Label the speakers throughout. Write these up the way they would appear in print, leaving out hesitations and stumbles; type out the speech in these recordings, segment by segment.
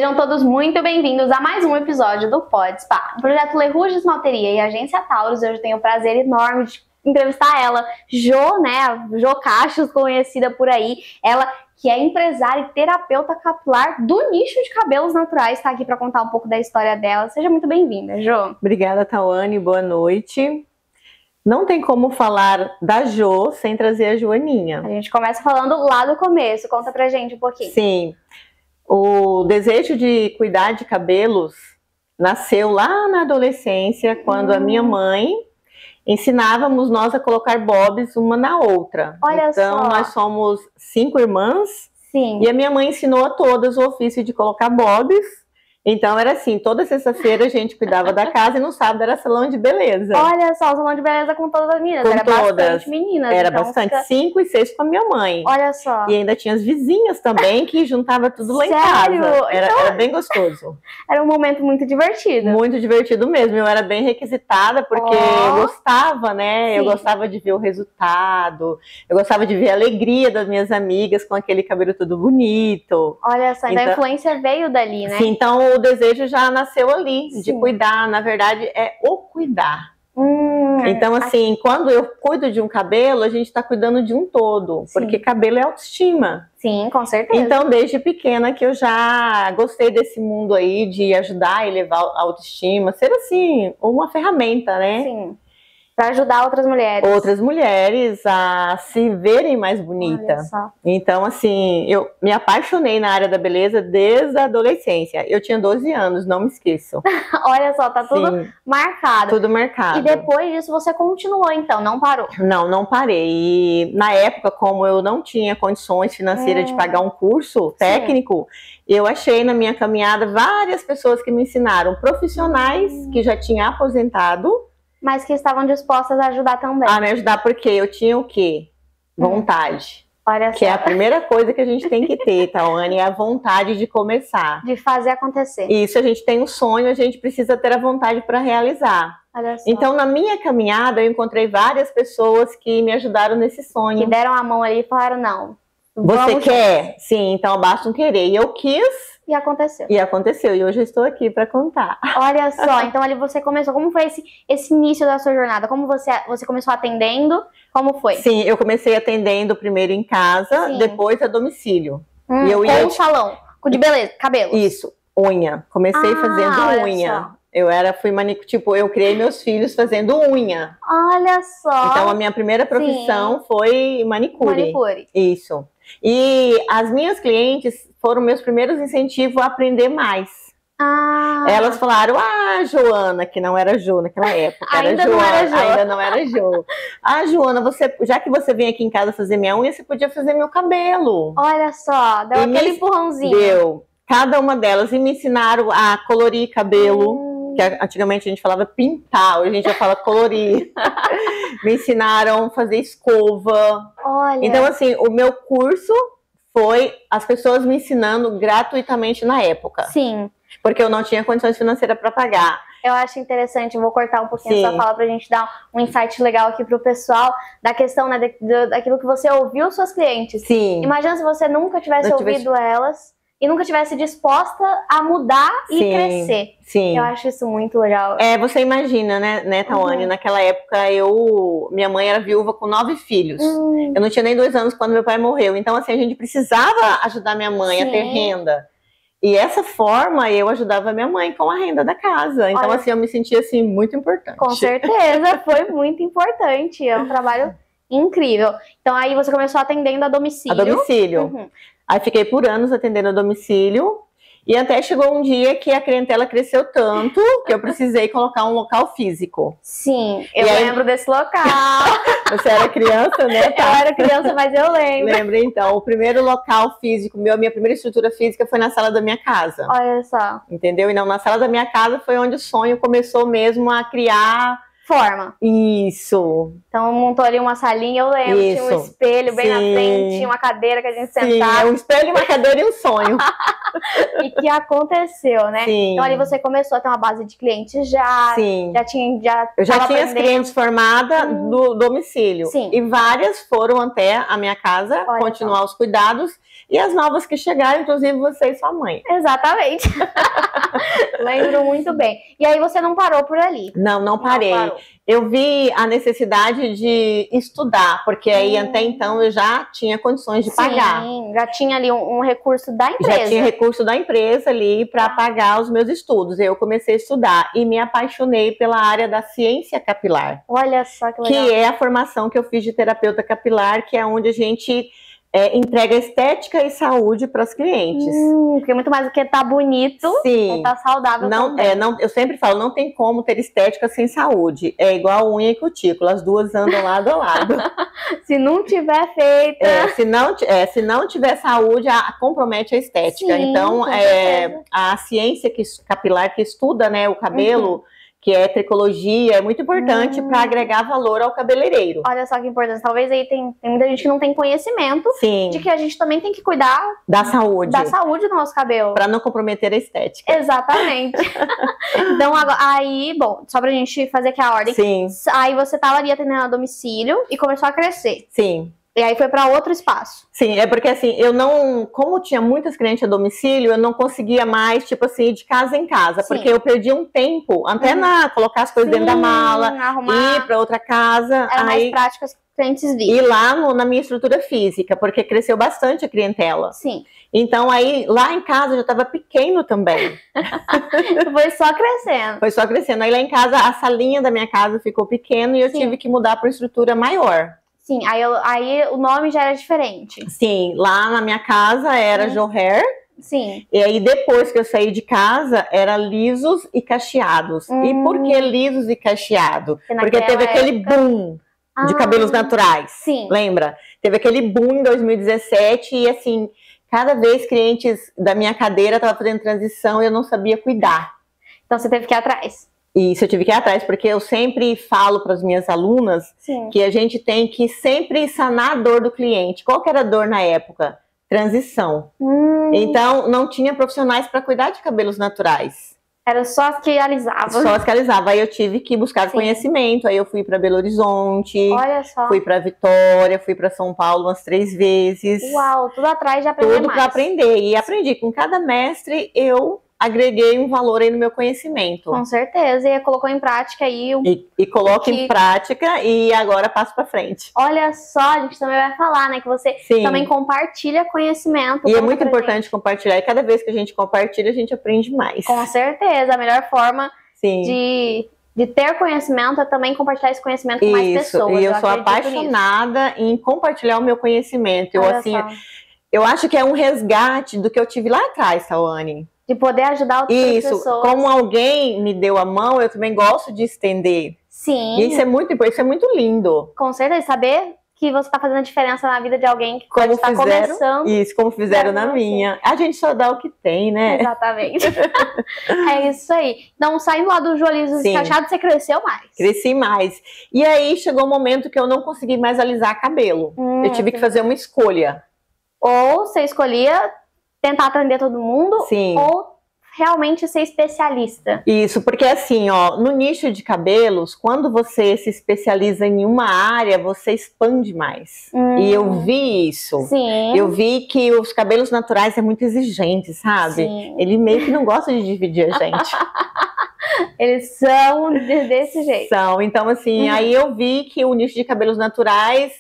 Speaker 1: Sejam todos muito bem-vindos a mais um episódio do Pod Spa. O projeto Le Rouge Esmalteria e a Agência Taurus, hoje eu tenho o prazer enorme de entrevistar ela, Jo, né, a Jo Cachos, conhecida por aí, ela que é empresária e terapeuta capilar do nicho de cabelos naturais, está aqui para contar um pouco da história dela. Seja muito bem-vinda, Jo.
Speaker 2: Obrigada, Tawane, boa noite. Não tem como falar da Jo sem trazer a Joaninha.
Speaker 1: A gente começa falando lá do começo, conta pra gente um pouquinho.
Speaker 2: Sim, o desejo de cuidar de cabelos nasceu lá na adolescência, quando a minha mãe ensinávamos nós a colocar bobs uma na outra.
Speaker 1: Olha
Speaker 2: então,
Speaker 1: só.
Speaker 2: nós somos 5 irmãs.
Speaker 1: Sim.
Speaker 2: E a minha mãe ensinou a todas o ofício de colocar bobs. Então era assim, toda sexta-feira a gente cuidava da casa e no sábado era salão de beleza.
Speaker 1: Olha só, o salão de beleza com todas as meninas.
Speaker 2: Com
Speaker 1: era
Speaker 2: todas.
Speaker 1: Bastante meninas.
Speaker 2: Era
Speaker 1: então
Speaker 2: bastante, 5 e 6 com a minha mãe.
Speaker 1: Olha só.
Speaker 2: E ainda tinha as vizinhas também, que juntava tudo lá em
Speaker 1: Sério?
Speaker 2: casa. Era,
Speaker 1: Então,
Speaker 2: era bem gostoso.
Speaker 1: Era um momento muito divertido.
Speaker 2: Muito divertido mesmo. Eu era bem requisitada, porque eu gostava, né?
Speaker 1: Sim.
Speaker 2: Eu gostava de ver o resultado. Eu gostava de ver a alegria das minhas amigas com aquele cabelo todo bonito.
Speaker 1: Olha só, então a
Speaker 2: Então,
Speaker 1: influência veio dali, né?
Speaker 2: sim, então o desejo já nasceu ali, de
Speaker 1: Sim.
Speaker 2: cuidar. Na verdade, é o cuidar. Então, assim, quando eu cuido de um cabelo, a gente está cuidando de um todo.
Speaker 1: Sim.
Speaker 2: Porque cabelo é autoestima.
Speaker 1: Sim, com certeza.
Speaker 2: Então, desde pequena que eu já gostei desse mundo aí de ajudar e elevar a autoestima. Ser, assim, uma ferramenta, né?
Speaker 1: Sim. Pra ajudar outras mulheres.
Speaker 2: Outras mulheres a se verem mais
Speaker 1: Olha
Speaker 2: bonitas.
Speaker 1: só.
Speaker 2: Então, assim, eu me apaixonei na área da beleza desde a adolescência. Eu tinha 12 anos, não me esqueço.
Speaker 1: Olha só, tá tudo
Speaker 2: Sim,
Speaker 1: marcado.
Speaker 2: tudo marcado.
Speaker 1: E depois disso você continuou, então, não parou.
Speaker 2: Não parei. E na época, como eu não tinha condições financeiras de pagar um curso técnico, eu achei na minha caminhada várias pessoas que me ensinaram, profissionais que já tinham aposentado,
Speaker 1: Mas que estavam dispostas a ajudar também.
Speaker 2: a me ajudar, porque eu tinha o quê? Vontade.
Speaker 1: Olha só.
Speaker 2: Que é a primeira coisa que a gente tem que ter, Tawane, é a vontade de começar.
Speaker 1: De fazer acontecer.
Speaker 2: Isso, a gente tem um sonho, a gente precisa ter a vontade para realizar.
Speaker 1: Olha só.
Speaker 2: Então, na minha caminhada, eu encontrei várias pessoas que me ajudaram nesse sonho.
Speaker 1: Que deram a mão ali e falaram, não.
Speaker 2: Você
Speaker 1: vamos
Speaker 2: quer? Sim, então basta um querer. E eu quis,
Speaker 1: E aconteceu.
Speaker 2: e aconteceu. E hoje eu estou aqui para contar.
Speaker 1: Olha só, então ali você começou. Como foi esse início da sua jornada? Como você começou atendendo? Como foi?
Speaker 2: Sim, eu comecei atendendo primeiro em casa,
Speaker 1: Sim.
Speaker 2: depois a domicílio.
Speaker 1: E
Speaker 2: eu
Speaker 1: com
Speaker 2: ia-
Speaker 1: o salão, de beleza, cabelo.
Speaker 2: Isso, unha. Comecei
Speaker 1: Ah,
Speaker 2: fazendo
Speaker 1: olha
Speaker 2: unha. Fui tipo, eu criei meus filhos fazendo unha.
Speaker 1: Olha só.
Speaker 2: Então a minha primeira profissão foi manicure.
Speaker 1: Manicure.
Speaker 2: Isso. E as minhas clientes foram meus primeiros incentivos a aprender mais.
Speaker 1: Ah,
Speaker 2: Elas falaram, Joana, que não era Jo naquela época,
Speaker 1: Ainda
Speaker 2: era
Speaker 1: não
Speaker 2: Joana,
Speaker 1: era Jo.
Speaker 2: ainda não era Jo. Joana, já que você vem aqui em casa fazer minha unha, você podia fazer meu cabelo.
Speaker 1: olha só, deu
Speaker 2: E
Speaker 1: aquele
Speaker 2: me
Speaker 1: empurrãozinho.
Speaker 2: Deu. Cada uma delas, e me ensinaram a colorir cabelo, que antigamente a gente falava pintar, hoje a gente já fala colorir. Me ensinaram a fazer escova.
Speaker 1: Olha,
Speaker 2: Então, assim, o meu curso foi as pessoas me ensinando gratuitamente na época.
Speaker 1: sim.
Speaker 2: Porque eu não tinha condições financeiras para pagar.
Speaker 1: Eu acho interessante, vou cortar um pouquinho
Speaker 2: Sim.
Speaker 1: a sua fala pra gente dar um insight legal aqui pro pessoal, da questão, né, daquilo que você ouviu suas clientes.
Speaker 2: Sim.
Speaker 1: Imagina se você nunca tivesse
Speaker 2: Não tivesse-
Speaker 1: ouvido elas e nunca tivesse disposta a mudar e
Speaker 2: Sim.
Speaker 1: crescer.
Speaker 2: Sim.
Speaker 1: Eu acho isso muito legal.
Speaker 2: Você imagina, né, Tawane? Naquela época, minha mãe era viúva com 9 filhos. Eu não tinha nem 2 anos quando meu pai morreu. Então, assim, a gente precisava ajudar minha mãe a ter
Speaker 1: Sim.
Speaker 2: renda. E essa forma, eu ajudava minha mãe com a renda da casa. Então,
Speaker 1: Olha.
Speaker 2: assim, eu me sentia, assim, muito importante.
Speaker 1: Com certeza, foi muito importante. É um trabalho incrível. Então aí você começou atendendo a domicílio.
Speaker 2: A domicílio.
Speaker 1: Uhum.
Speaker 2: Aí fiquei por anos atendendo a domicílio. E até chegou um dia que a clientela cresceu tanto que eu precisei colocar um local físico.
Speaker 1: Sim, eu
Speaker 2: E aí-
Speaker 1: lembro desse local.
Speaker 2: Você era criança, né?
Speaker 1: Eu era criança, mas eu lembro.
Speaker 2: Lembra, então, o primeiro local físico, a minha primeira estrutura física foi na sala da minha casa,
Speaker 1: Olha só.
Speaker 2: entendeu? E não, na sala da minha casa foi onde o sonho começou mesmo a criar
Speaker 1: forma.
Speaker 2: Isso.
Speaker 1: Então montou ali uma salinha, eu lembro,
Speaker 2: Isso.
Speaker 1: tinha um espelho bem na
Speaker 2: Sim.
Speaker 1: frente, tinha uma cadeira que a gente
Speaker 2: Sim,
Speaker 1: sentava.
Speaker 2: é um espelho, uma cadeira e um sonho.
Speaker 1: E que aconteceu, né?
Speaker 2: Sim.
Speaker 1: Então ali você começou a ter uma base de clientes já.
Speaker 2: Sim.
Speaker 1: tava
Speaker 2: Eu já tinha as
Speaker 1: aprendendo.
Speaker 2: clientes formadas do domicílio.
Speaker 1: Sim.
Speaker 2: E várias foram até a minha casa
Speaker 1: Olha
Speaker 2: continuar os cuidados. E as novas que chegaram, inclusive você e sua mãe.
Speaker 1: Exatamente. Lembro muito bem. E aí você não parou por ali?
Speaker 2: Não parei.
Speaker 1: Não parou.
Speaker 2: Eu vi a necessidade de estudar, porque aí até então eu já tinha condições de pagar.
Speaker 1: Sim, já tinha ali um recurso da empresa.
Speaker 2: Já tinha recurso da empresa ali para pagar os meus estudos. Eu comecei a estudar e me apaixonei pela área da ciência capilar.
Speaker 1: Olha só que legal.
Speaker 2: Que é a formação que eu fiz de terapeuta capilar, que é onde a gente entrega estética e saúde para os clientes.
Speaker 1: Porque muito mais do que tá bonito,
Speaker 2: Sim.
Speaker 1: tá saudável também.
Speaker 2: Eu sempre falo, não tem como ter estética sem saúde. É igual unha e cutícula, as duas andam lado a lado.
Speaker 1: Se não tiver feita...
Speaker 2: Se não tiver saúde, compromete a estética.
Speaker 1: Sim,
Speaker 2: então,
Speaker 1: com certeza.
Speaker 2: a ciência capilar que estuda, né, o cabelo, que é tricologia, é muito importante para agregar valor ao cabeleireiro.
Speaker 1: Olha só que importante. Talvez aí tem muita gente que não tem conhecimento
Speaker 2: Sim.
Speaker 1: de que a gente também tem que cuidar
Speaker 2: da saúde
Speaker 1: do nosso cabelo.
Speaker 2: Para não comprometer a estética.
Speaker 1: Exatamente. Então, aí, bom, só pra gente fazer aqui a ordem.
Speaker 2: Sim.
Speaker 1: Aí você tava ali atendendo a domicílio e começou a crescer.
Speaker 2: Sim.
Speaker 1: E aí foi para outro espaço.
Speaker 2: Sim, é porque assim, como tinha muitas clientes a domicílio, eu não conseguia mais, tipo assim, ir de casa em casa, porque eu perdi um tempo, até colocar as coisas dentro da mala,
Speaker 1: arrumar.
Speaker 2: Ir para outra casa.
Speaker 1: Era mais prático as clientes virem.
Speaker 2: E lá na minha estrutura física, porque cresceu bastante a clientela.
Speaker 1: Sim.
Speaker 2: Então aí, lá em casa já estava pequeno também.
Speaker 1: Foi só crescendo.
Speaker 2: Foi só crescendo. Aí lá em casa, a salinha da minha casa ficou pequeno e eu tive que mudar para uma estrutura maior.
Speaker 1: Sim, aí o nome já era diferente.
Speaker 2: Sim, lá na minha casa era Johair.
Speaker 1: Sim.
Speaker 2: E aí depois que eu saí de casa, era lisos e cacheados. E por que lisos e cacheado? Porque teve aquele boom de cabelos naturais.
Speaker 1: Sim.
Speaker 2: Lembra? Teve aquele boom em 2017 e assim, cada vez clientes da minha cadeira estavam fazendo transição e eu não sabia cuidar.
Speaker 1: Então você teve que ir atrás.
Speaker 2: Isso, eu tive que ir atrás, porque eu sempre falo para as minhas alunas que a gente tem que sempre sanar a dor do cliente. Qual que era a dor na época? Transição. Então, não tinha profissionais para cuidar de cabelos naturais.
Speaker 1: Era só as que alisavam.
Speaker 2: Só as que alisavam. Aí eu tive que buscar conhecimento. Aí eu fui para Belo Horizonte.
Speaker 1: Olha só.
Speaker 2: Fui para Vitória, fui para São Paulo umas 3 vezes.
Speaker 1: Uau, tudo atrás de aprender
Speaker 2: tudo para aprender. E aprendi. Com cada mestre, eu agreguei um valor aí no meu conhecimento.
Speaker 1: Com certeza, e colocou em prática aí
Speaker 2: e coloco em prática e agora passo para frente.
Speaker 1: Olha só, a gente também vai falar, né, que você também compartilha conhecimento.
Speaker 2: E é muito importante compartilhar, e cada vez que a gente compartilha, a gente aprende mais.
Speaker 1: Com certeza, a melhor forma de ter conhecimento é também compartilhar esse conhecimento com mais pessoas.
Speaker 2: E eu sou apaixonada em compartilhar o meu conhecimento. Eu acho que é um resgate do que eu tive lá atrás, Tawane.
Speaker 1: De poder ajudar outras pessoas.
Speaker 2: Como alguém me deu a mão, eu também gosto de estender.
Speaker 1: Sim.
Speaker 2: E isso é muito lindo.
Speaker 1: Com certeza, saber que você está fazendo a diferença na vida de alguém que pode estar começando.
Speaker 2: Isso, como fizeram na minha. A gente só dá o que tem, né?
Speaker 1: Exatamente. É isso aí. Então, saindo lá do Lisos e Cacheados, você cresceu mais.
Speaker 2: Cresci mais. E aí, chegou um momento que eu não consegui mais alisar cabelo. Eu tive que fazer uma escolha.
Speaker 1: Ou você escolhia tentar atender todo mundo, ou realmente ser especialista.
Speaker 2: Isso, porque assim, ó, no nicho de cabelos, quando você se especializa em uma área, você expande mais. E eu vi isso.
Speaker 1: Sim.
Speaker 2: Eu vi que os cabelos naturais é muito exigente, sabe?
Speaker 1: Sim.
Speaker 2: Ele meio que não gosta de dividir a gente.
Speaker 1: Eles são desse jeito.
Speaker 2: São, então assim, aí eu vi que o nicho de cabelos naturais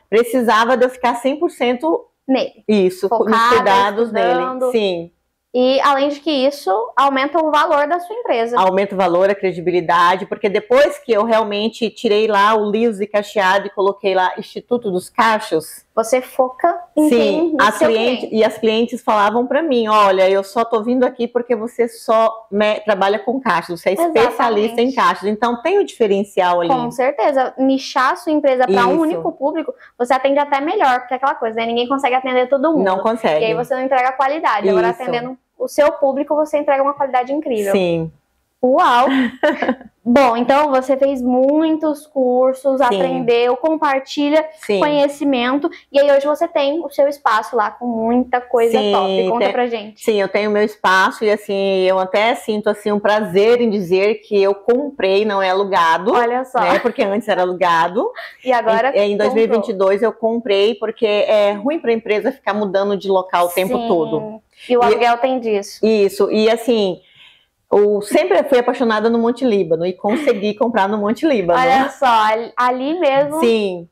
Speaker 2: precisava de eu ficar 100%
Speaker 1: nele.
Speaker 2: Isso,
Speaker 1: focada,
Speaker 2: nos cuidados
Speaker 1: estudando.
Speaker 2: dele. Sim.
Speaker 1: E, além de que isso, aumenta o valor da sua empresa.
Speaker 2: Aumenta o valor, a credibilidade, porque depois que eu realmente tirei lá o liso e cacheado e coloquei lá Instituto dos Cachos...
Speaker 1: Você foca em quem? No seu cliente.
Speaker 2: E as clientes falavam pra mim, olha, eu só tô vindo aqui porque você só trabalha com cachos, você é especialista em cachos, então tem o diferencial ali.
Speaker 1: Com certeza. Nichar a sua empresa para um único público, você atende até melhor, porque é aquela coisa, né? Ninguém consegue atender todo mundo.
Speaker 2: Não consegue.
Speaker 1: E aí você não entrega qualidade. Agora, atendendo o seu público, você entrega uma qualidade incrível.
Speaker 2: Sim.
Speaker 1: Uau! Bom, então você fez muitos cursos,
Speaker 2: Sim.
Speaker 1: Aprendeu, compartilha
Speaker 2: Sim.
Speaker 1: conhecimento, e aí hoje você tem o seu espaço lá com muita coisa
Speaker 2: Sim,
Speaker 1: top. Conta pra gente.
Speaker 2: Sim, eu tenho meu espaço e assim, eu até sinto assim um prazer em dizer que eu comprei, não é alugado.
Speaker 1: Olha só.
Speaker 2: Né, porque antes era alugado.
Speaker 1: E agora
Speaker 2: em 2022 eu comprei porque é ruim para a empresa ficar mudando de local o tempo todo.
Speaker 1: E o aluguel tem disso.
Speaker 2: Isso, e assim, eu sempre fui apaixonada no Monte Líbano e consegui comprar no Monte Líbano.
Speaker 1: Olha só, ali mesmo.
Speaker 2: Sim,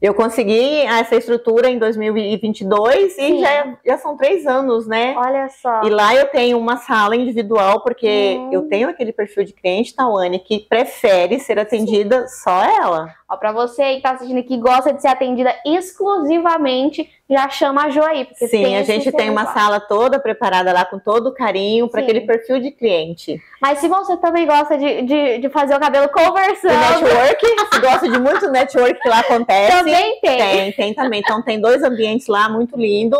Speaker 2: eu consegui essa estrutura em 2022
Speaker 1: Sim.
Speaker 2: e já são 3 anos, né?
Speaker 1: Olha só.
Speaker 2: E lá eu tenho uma sala individual, porque eu tenho aquele perfil de cliente, Tawane, que prefere ser atendida só ela.
Speaker 1: Ó, pra você que tá assistindo aqui, gosta de ser atendida exclusivamente, já chama a Jo aí. Porque
Speaker 2: Sim, a gente tem uma sala toda preparada lá com todo o carinho para aquele perfil de cliente.
Speaker 1: Mas se você também gosta de fazer o cabelo conversando...
Speaker 2: E network, se gosta de muito network que lá acontece...
Speaker 1: Também tem.
Speaker 2: Tem também. Então tem 2 ambientes lá muito lindos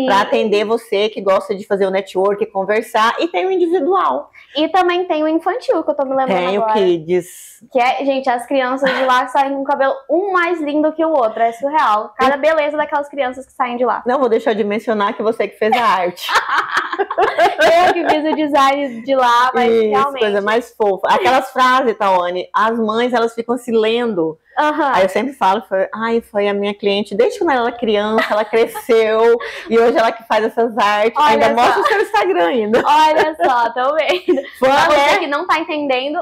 Speaker 2: para atender você que gosta de fazer o network, conversar. E tem o individual.
Speaker 1: E também tem o infantil, que eu tô me lembrando agora.
Speaker 2: Tem o Kids.
Speaker 1: Que é, gente, as crianças de lá saem com o cabelo um mais lindo que o outro. É surreal. Cada beleza daquelas crianças que saem de lá.
Speaker 2: Não vou deixar de mencionar que você que fez a arte.
Speaker 1: Eu que fiz o design de lá, mas
Speaker 2: isso,
Speaker 1: realmente...
Speaker 2: coisa mais fofa. Aquelas frases, Tawane, as mães, elas ficam se lendo. Aí eu sempre falo, foi a minha cliente, desde quando ela era criança, ela cresceu, e hoje ela que faz essas artes.
Speaker 1: Olha
Speaker 2: ainda
Speaker 1: só.
Speaker 2: mostra o seu Instagram ainda.
Speaker 1: Olha só, tô vendo. Pra você que não tá entendendo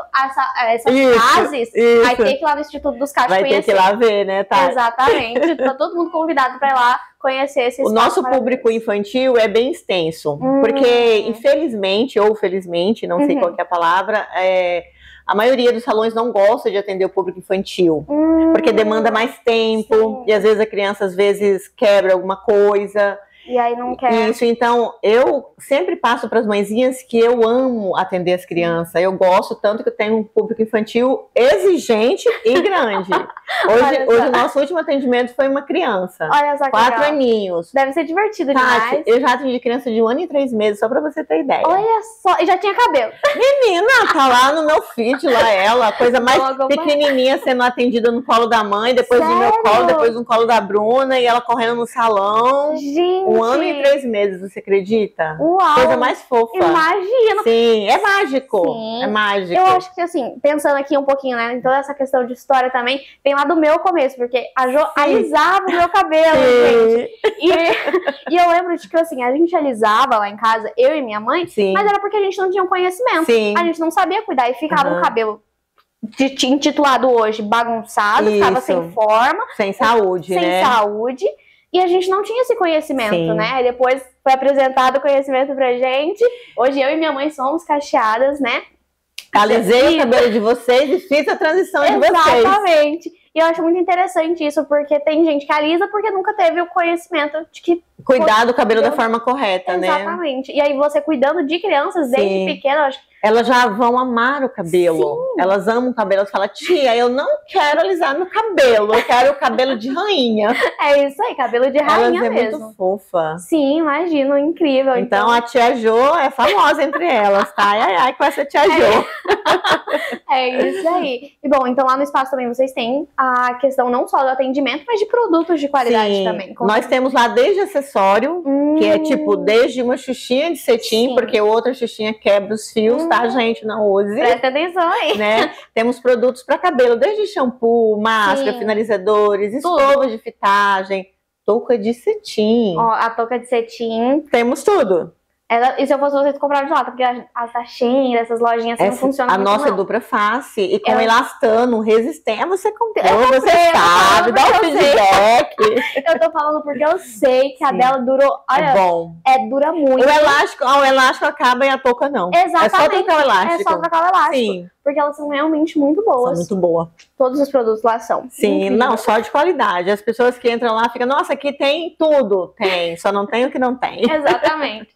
Speaker 1: essas frases, vai ter que ir lá no Instituto dos Cachos conhecer.
Speaker 2: Vai ter que ir lá ver, né, tá?
Speaker 1: Exatamente. Tá todo mundo convidado pra ir lá conhecer esse espaço.
Speaker 2: O nosso público infantil é bem extenso, porque infelizmente, ou felizmente, não sei qual que é a palavra, a maioria dos salões não gosta de atender o público infantil, porque demanda mais tempo, e às vezes a criança quebra alguma coisa.
Speaker 1: E aí não quer.
Speaker 2: Isso, então eu sempre passo para as mãezinhas que eu amo atender as crianças. Eu gosto tanto que eu tenho um público infantil exigente e grande. Hoje o nosso último atendimento foi uma criança.
Speaker 1: Olha só que
Speaker 2: 4
Speaker 1: legal.
Speaker 2: aninhos.
Speaker 1: Deve ser divertido
Speaker 2: Tati,
Speaker 1: demais.
Speaker 2: eu já atendi criança de 1 ano e 3 meses, só pra você ter ideia.
Speaker 1: Olha só, e já tinha cabelo.
Speaker 2: Menina, tá lá no meu feed, lá ela, a coisa mais pequenininha sendo atendida no colo da mãe, depois do meu colo, depois no colo da Bruna, e ela correndo no salão.
Speaker 1: Gente.
Speaker 2: 1 ano e 3 meses, você acredita?
Speaker 1: Uau.
Speaker 2: Coisa mais fofa.
Speaker 1: Imagina.
Speaker 2: Sim, é mágico.
Speaker 1: Sim.
Speaker 2: É mágico.
Speaker 1: Eu acho que, assim, pensando aqui um pouquinho, né, em toda essa questão de história também, vem lá do meu começo, porque a Jo alisava o meu cabelo, gente. E eu lembro de que, assim, a gente alisava lá em casa, eu e minha mãe, mas era porque a gente não tinha um conhecimento. A gente não sabia cuidar e ficava o cabelo intitulado hoje bagunçado, ficava sem forma.
Speaker 2: Sem saúde, né?
Speaker 1: Sem saúde. E a gente não tinha esse conhecimento, né? Aí depois foi apresentado o conhecimento pra gente. Hoje eu e minha mãe somos cacheadas, né?
Speaker 2: Alisei o cabelo de vocês e fiz a transição de vocês.
Speaker 1: Exatamente. E eu acho muito interessante isso, porque tem gente que alisa porque nunca teve o conhecimento de que...
Speaker 2: Cuidar do cabelo da forma correta, né?
Speaker 1: Exatamente. E aí você cuidando de crianças desde pequena, eu acho que...
Speaker 2: Elas já vão amar o cabelo. Elas amam o cabelo. Elas falam, tia, eu não quero alisar meu cabelo. Eu quero o cabelo de rainha.
Speaker 1: É isso aí, cabelo de rainha mesmo.
Speaker 2: É muito fofa.
Speaker 1: Sim, imagino, incrível.
Speaker 2: Então a tia Jo é famosa entre elas, tá? Ai, com essa tia Jo.
Speaker 1: É isso aí. E bom, então lá no espaço também vocês têm a questão não só do atendimento, mas de produtos de qualidade também.
Speaker 2: Nós temos lá desde acessório, que é tipo desde uma xuxinha de cetim, porque outra xuxinha quebra os fios, tá, gente? Não use.
Speaker 1: Presta atenção aí.
Speaker 2: Né? Temos produtos para cabelo, desde shampoo, máscara, finalizadores, escova de fitagem, touca de cetim.
Speaker 1: Ó, a touca de cetim.
Speaker 2: Temos tudo.
Speaker 1: E se eu fosse vocês compraram de lá, porque as da Shein, essas lojinhas assim, não funcionam
Speaker 2: muito. A nossa é dupla face e com elastano, resistente. Você comprou, você sabe, dá o feedback.
Speaker 1: Eu tô falando porque eu sei que a dela durou. Olha,
Speaker 2: é bom.
Speaker 1: Dura muito.
Speaker 2: O elástico acaba e a touca não.
Speaker 1: Exatamente.
Speaker 2: É só trocar o elástico.
Speaker 1: É só trocar o elástico.
Speaker 2: Sim.
Speaker 1: Porque elas são realmente muito boas.
Speaker 2: São muito boas.
Speaker 1: Todos os produtos lá são.
Speaker 2: Sim,
Speaker 1: incrível.
Speaker 2: Não, só de qualidade. As pessoas que entram lá ficam, nossa, aqui tem tudo. Tem, só não tem o que não tem.
Speaker 1: Exatamente.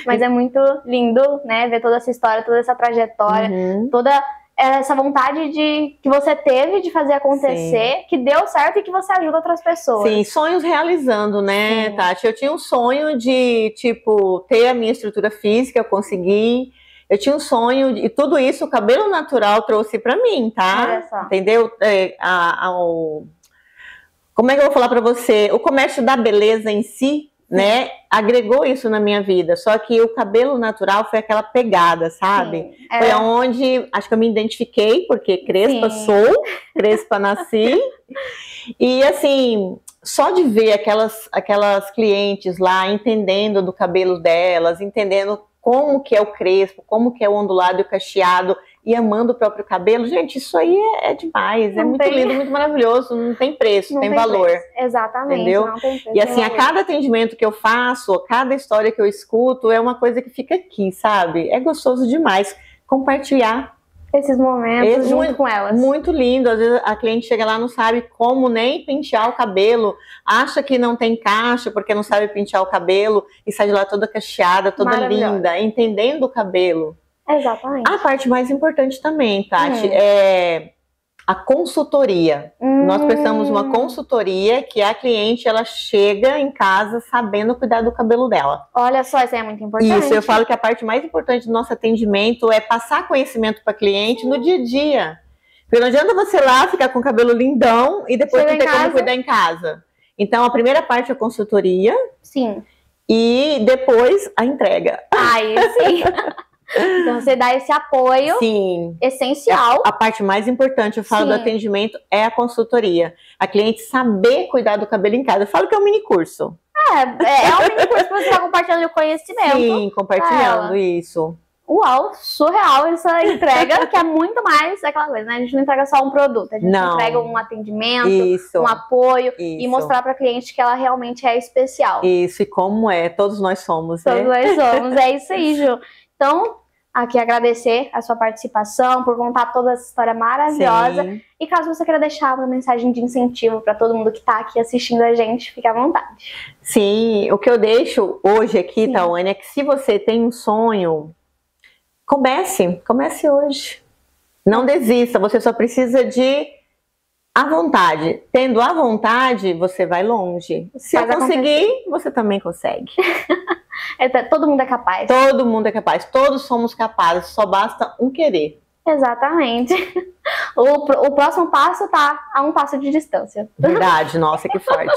Speaker 1: Mas é muito lindo, né, ver toda essa história, toda essa trajetória, toda essa vontade que você teve de fazer acontecer, que deu certo e que você ajuda outras pessoas.
Speaker 2: Sim, sonhos realizando, né, Tati? Eu tinha um sonho de, tipo, ter a minha estrutura física, eu consegui. eu tinha um sonho, e tudo isso o cabelo natural trouxe pra mim, tá?
Speaker 1: Olha só.
Speaker 2: Entendeu? Como é que eu vou falar pra você? O comércio da beleza em si, né, agregou isso na minha vida. Só que o cabelo natural foi aquela pegada, sabe?
Speaker 1: Sim,
Speaker 2: Foi aonde acho que eu me identifiquei, porque crespa sou, crespa nasci. E assim, só de ver aquelas clientes lá entendendo do cabelo delas, entendendo como que é o crespo, como que é o ondulado e o cacheado, e amando o próprio cabelo, gente, isso aí é demais, é muito lindo, muito maravilhoso, não tem preço, tem valor.
Speaker 1: Preço. Exatamente,
Speaker 2: entendeu?
Speaker 1: Não tem preço,
Speaker 2: e assim, a cada atendimento que eu faço, a cada história que eu escuto, é uma coisa que fica aqui, sabe? É gostoso demais compartilhar
Speaker 1: esses momentos junto com elas.
Speaker 2: Muito lindo, às vezes a cliente chega lá, não sabe como nem pentear o cabelo, acha que não tem caixa porque não sabe pentear o cabelo e sai de lá toda cacheada, toda linda, entendendo o cabelo.
Speaker 1: Exatamente.
Speaker 2: A parte mais importante também, Tati, é a consultoria. Nós prestamos uma consultoria que a cliente, ela chega em casa sabendo cuidar do cabelo dela.
Speaker 1: Olha só, isso é muito importante.
Speaker 2: Isso, eu falo que a parte mais importante do nosso atendimento é passar conhecimento para a cliente no dia a dia. Porque não adianta você lá ficar com o cabelo lindão e depois não ter como cuidar em casa. Então, a primeira parte é a consultoria.
Speaker 1: Sim.
Speaker 2: E depois a entrega.
Speaker 1: Aí sim. Então, você dá esse apoio essencial.
Speaker 2: A parte mais importante, eu falo do atendimento, é a consultoria. A cliente saber cuidar do cabelo em casa. Eu falo que é um mini curso.
Speaker 1: É um mini curso que você está compartilhando o conhecimento.
Speaker 2: Sim, compartilhando isso.
Speaker 1: Uau, surreal essa entrega, que é muito mais aquela coisa, né? A gente não entrega só um produto, a gente entrega um atendimento, um apoio e mostrar para a cliente que ela realmente é especial.
Speaker 2: Isso, e como todos nós somos.
Speaker 1: Todos nós somos, é isso aí, Ju. Então, aqui agradecer a sua participação, por contar toda essa história maravilhosa. Sim. E caso você queira deixar uma mensagem de incentivo para todo mundo que está aqui assistindo a gente, fique à vontade.
Speaker 2: Sim, o que eu deixo hoje aqui, Tawane, é que se você tem um sonho, comece hoje. Não desista, você só precisa de a vontade. Tendo a vontade, você vai longe. Se eu conseguir, você também consegue.
Speaker 1: Todo mundo é capaz.
Speaker 2: Todo mundo é capaz. Todos somos capazes. Só basta um querer.
Speaker 1: Exatamente. O próximo passo tá a um passo de distância.
Speaker 2: Verdade, nossa, que forte.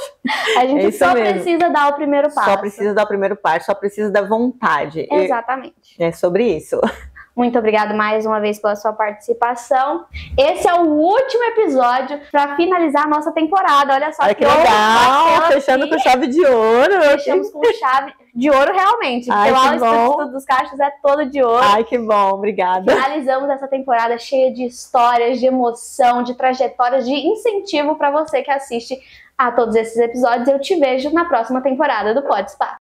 Speaker 1: A gente só precisa dar o primeiro passo.
Speaker 2: Só precisa dar o primeiro passo, só precisa da vontade.
Speaker 1: Exatamente.
Speaker 2: É sobre isso.
Speaker 1: Muito obrigada mais uma vez pela sua participação. Esse é o último episódio para finalizar a nossa temporada. Olha só
Speaker 2: que legal! Fechando com chave de ouro.
Speaker 1: Fechamos com chave de ouro realmente. Porque lá o Estudo dos Cachos é todo de ouro.
Speaker 2: Ai, que bom, obrigada.
Speaker 1: Finalizamos essa temporada cheia de histórias, de emoção, de trajetórias, de incentivo para você que assiste a todos esses episódios. Eu te vejo na próxima temporada do Pode Spa.